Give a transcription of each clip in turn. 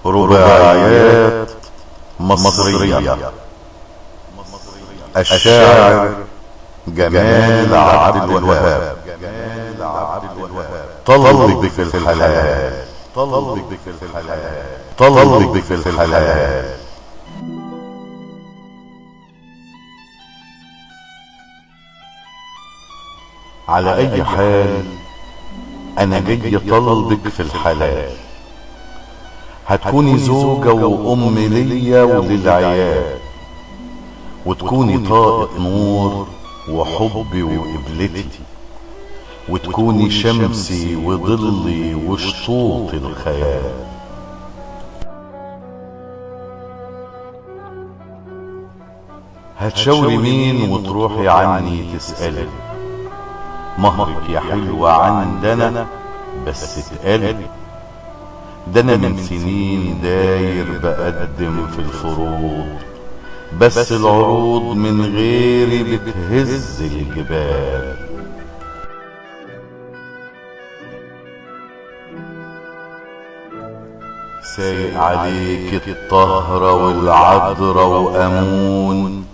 رباعيات مصرية. الشاعر جمال عبد الوهاب. طلبك في الحلال، طلبك في الحلال، طلبك في الحلال. على اي حال انا جاي طلبك في الحلال. هتكوني زوجة وام ليا وللعيال، وتكوني طاقة نور وحبي وقبلتي، وتكوني شمسي وظلي وشطوط الخيال. هتشاوري مين وتروحي عني تسألي، مهرك يا حلوة عندنا بس اتقالي. ده انا من سنين داير بقدم في الفروض، بس العروض من غيري بتهز الجبال. سايق عليك الطهرة والعذرة وأمون،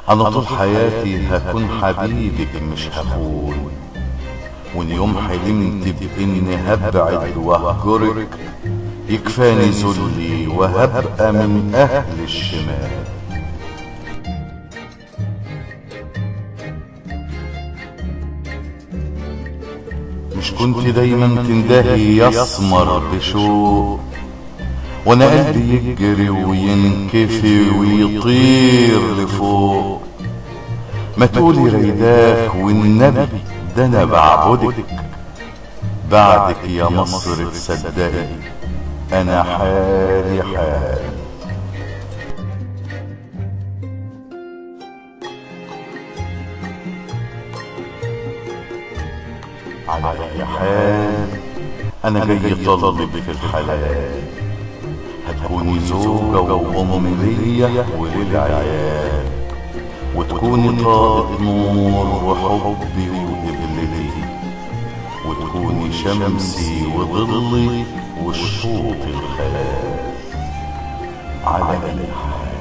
أنا طول حياتي هكون حبيبك مش هخون. وإن يوم حلمت بإني هبعد وهجرك، يكفاني ذلي وهبقى من أهل الشمال. مش كنت دايما تندهي يسمر بشوق، وانا قلبي يجري وينكفي ويطير لفوق. ما تقولي ريداك والنبي ده انا بعبدك، بعدك يا مصر تصدقي انا حالي حال. على اي حال انا جاي طلبك في الحلال. هتكوني زوجة وام ليا وللعيال، وتكوني طاقة نور وحبي وقبلتي، وتكوني شمسي وظلي وشطوط الخيال. على اي حال